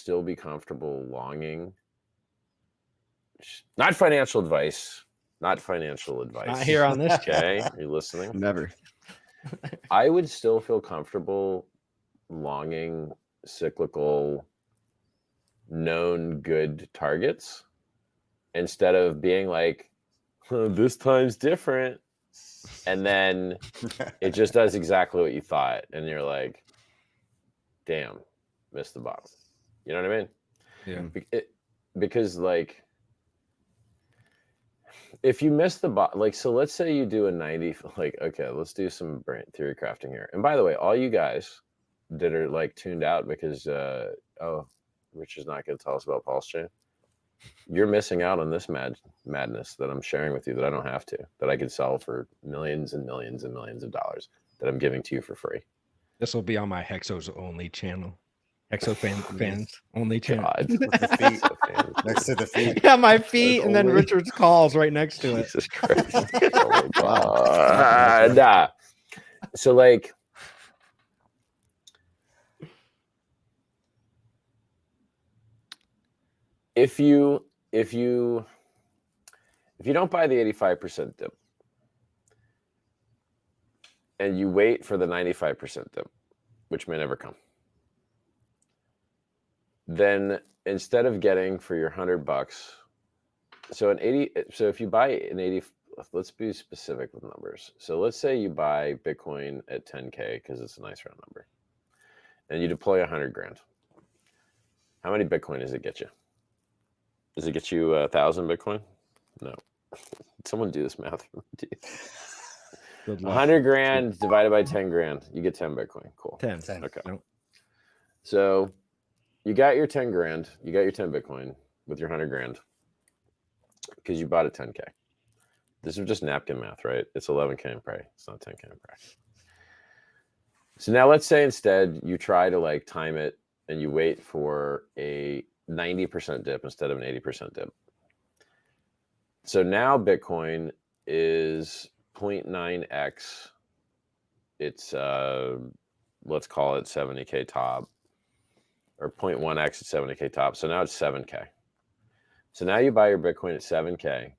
still be comfortable longing. Not financial advice. Not financial advice. Not here on this. Okay, are you listening? Never. I would still feel comfortable longing cyclical, known good targets instead of being like, this time's different. And then it just does exactly what you thought. And you're like, damn, missed the bottom. You know what I mean? Yeah. Because like, if you miss the bot, like, so let's say you do a 90, like, okay, let's do some brain theory crafting here. And by the way, all you guys that are like tuned out because, oh, Rich is not going to tell us about Pulsechain. You're missing out on this madness that I'm sharing with you that I don't have to, that I could sell for millions and millions and millions of dollars that I'm giving to you for free. This will be on my Hexos only channel. Hexo fans only channel. God. With the feet next to the feet. Yeah, my feet, That's and then only- Richard's calls right next to it. Jesus Christ. Oh my God. Nah. So like, if you don't buy the 85% dip and you wait for the 95% dip, which may never come, then instead of getting for your $100, so if you buy an 80, let's be specific with numbers. So let's say you buy Bitcoin at 10K because it's a nice round number, and you deploy 100 grand. How many Bitcoin does it get you? Does it get you 1,000 Bitcoin? No. Someone do this math. Good luck. 100 grand divided by 10 grand, you get 10 Bitcoin. Cool. 10. Okay. Nope. So you got your 10 grand, you got your 10 Bitcoin with your 100 grand because you bought it 10K. This is just napkin math, right? It's 11K in pray. It's not 10K in pray. So now let's say instead you try to like time it and you wait for a 90% dip instead of an 80% dip. So now Bitcoin is 0.9x. It's let's call it 70K top, or 0.1x at 70K top. So now it's 7K. So now you buy your Bitcoin at 7K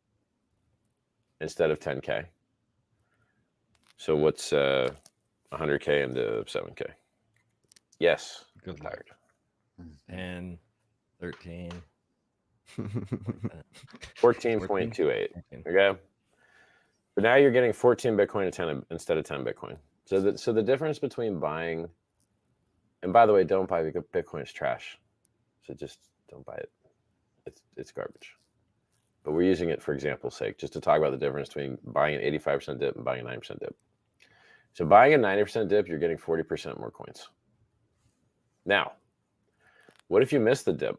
instead of 10K. So what's 100K into 7K? Yes. Good Tired. luck. 10, 13. 14.28. Okay. But now you're getting 14 Bitcoin to 10 instead of 10 Bitcoin. So the difference between buying, and by the way, don't buy because Bitcoin is trash. So just don't buy it. It's garbage. But we're using it for example's sake, just to talk about the difference between buying an 85% dip and buying a 90% dip. So buying a 90% dip, you're getting 40% more coins. Now, what if you miss the dip?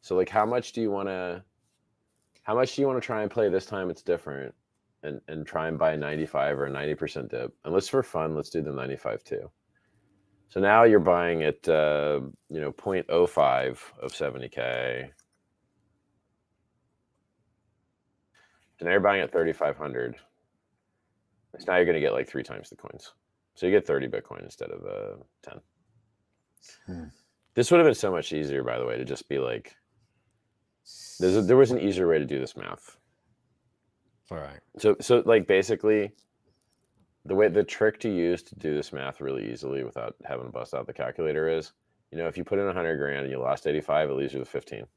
So like, how much do you want to try and play this time? It's different, and try and buy a 95 or a 90% dip. And let's, for fun, let's do the 95 too. So now you're buying at 0.05 of 70K. So now you're buying at 3,500. So now you're going to get like 3 times the coins. So you get 30 Bitcoin instead of 10. This would have been so much easier, by the way, to just be like, there was an easier way to do this math. All right. So like basically, the trick to use to do this math really easily without having to bust out the calculator is, if you put in 100 grand and you lost 85, it leaves you with 15. If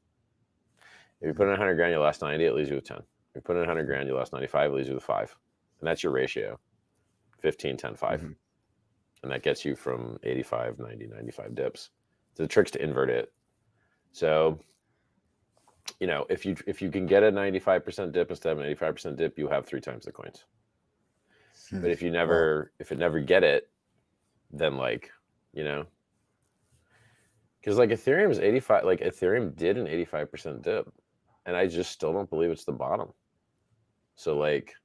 you put in 100 grand, you lost 90, it leaves you with 10. If you put in 100 grand, you lost 95, it leaves you with 5. And that's your ratio, 15, 10, 5. Mm-hmm. And that gets you from 85, 90, 95 dips. So the trick's to invert it. So, if you can get a 95% dip instead of an 85% dip, you have 3 times the coins. But if it never get it, then because like Ethereum is 85, like Ethereum did an 85% dip, and I just still don't believe it's the bottom. So like,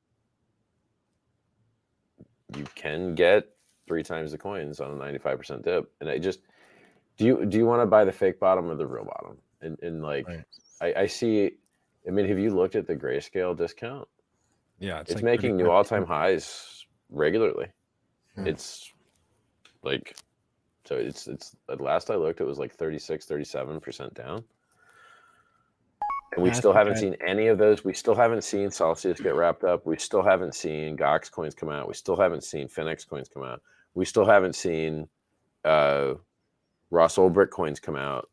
you can get 3 times the coins on a 95% dip, and I just do you want to buy the fake bottom or the real bottom? And like, right. I see. I mean, have you looked at the Grayscale discount? Yeah, it's like making new all-time highs regularly. It's like So it's at last I looked, it was like 36, 37% down. And we Yeah, I still think haven't seen any of those. We still haven't seen Celsius get wrapped up. We still haven't seen Gox coins come out. We still haven't seen Finex coins come out. We still haven't seen Ross Ulbricht coins come out.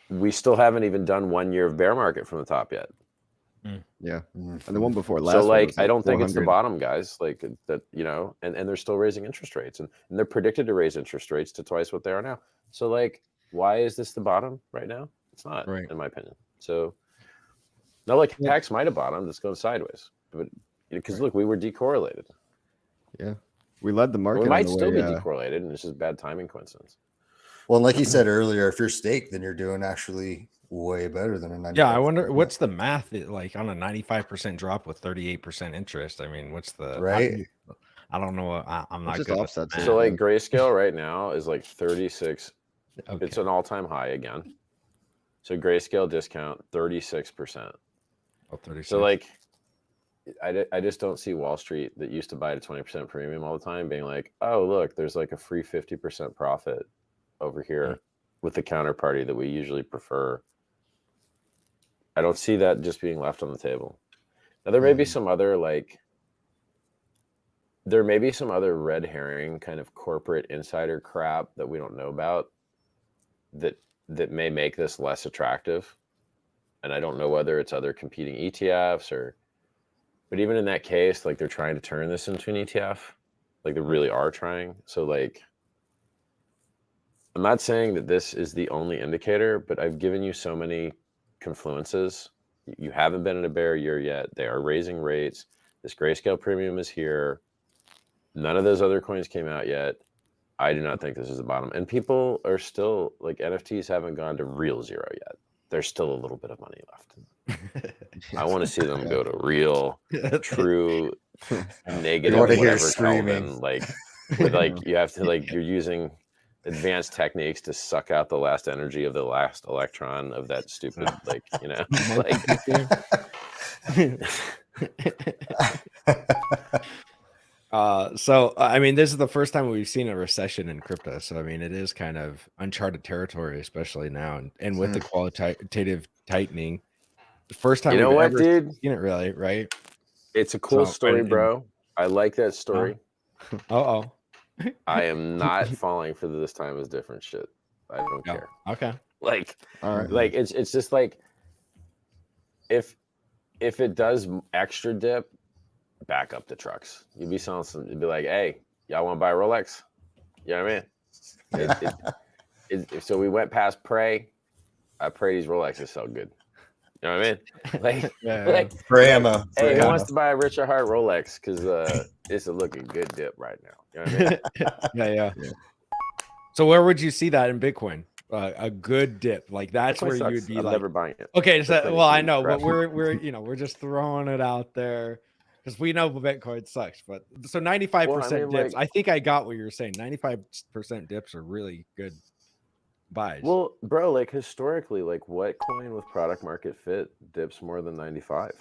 We still haven't even done 1 year of bear market from the top yet. Yeah, and the one before last. So one like, was I don't think it's the 400. bottom, guys. Like that, you know, and they're still raising interest rates, and they're predicted to raise interest rates to twice what they are now. So like, why is this the bottom right now? It's not, Right. in my opinion. So now, like, Hex might have bottomed. It's going sideways, but because look, we were decorrelated. Yeah, we led the market. We on might the still way, be decorrelated, and it's just bad timing coincidence. Well, like you said earlier, if you're staked, then you're doing actually way better than a 95%. Yeah, I wonder what's the math like on a 95% drop with 38% interest. I mean, what's the Right. I don't know. I'm not just good. offsets At it. So math. like Grayscale right now is like 36. Okay. It's an all-time high again. So Grayscale discount 36%. Oh, 36. So like, I just don't see Wall Street that used to buy at a 20% premium all the time being like, oh look, there's like a free 50% profit over here with the counterparty that we usually prefer. I don't see that just being left on the table. Now there may be some other like, there may be some other red herring kind of corporate insider crap that we don't know about that may make this less attractive. And I don't know whether it's other competing ETFs or, but even in that case, like they're trying to turn this into an ETF, like they really are trying. So like, I'm not saying that this is the only indicator, but I've given you so many confluences. You haven't been in a bear year yet. They are raising rates. This Grayscale premium is here. None of those other coins came out yet. I do not think this is the bottom. And people are still, like, NFTs haven't gone to real zero yet. There's still a little bit of money left. I want to see them go to real, true, negative, wanna hear whatever screaming. Kelvin. Like, with, like, you have to, like, you're using advanced techniques to suck out the last energy of the last electron of that stupid, like, you know, like. So I mean, this is the first time we've seen a recession in crypto. So I mean, it is kind of uncharted territory, especially now, and with the qualitative tightening, the first time You know we've what, ever dude? seen it, really, right? It's a cool So, story, and- bro. I like that story. Oh, I am not falling for this time is different shit. I don't care. okay. Like, All right. like it's just like, if it does extra dip, back up the trucks. You'd be selling some. You'd be like, hey, y'all want to buy a Rolex? You know what I mean? So we went past Prey. I pray these Rolexes sell good. You know what I mean? Like, like For ammo. hey, who wants to buy a Richard Hart Rolex? Because it's a looking good dip right now. You know what I mean? Yeah. So where would you see that in Bitcoin? A good dip, like that's Bitcoin where sucks. you would be I'm like, never buying it. okay. So Bitcoin well, I is know, crap. but we're just throwing it out there because we know Bitcoin sucks. But so 95% dips. like, I think I got what you were saying. 95% dips are really good buys. Well, bro, like historically, like what coin with product market fit dips more than 95?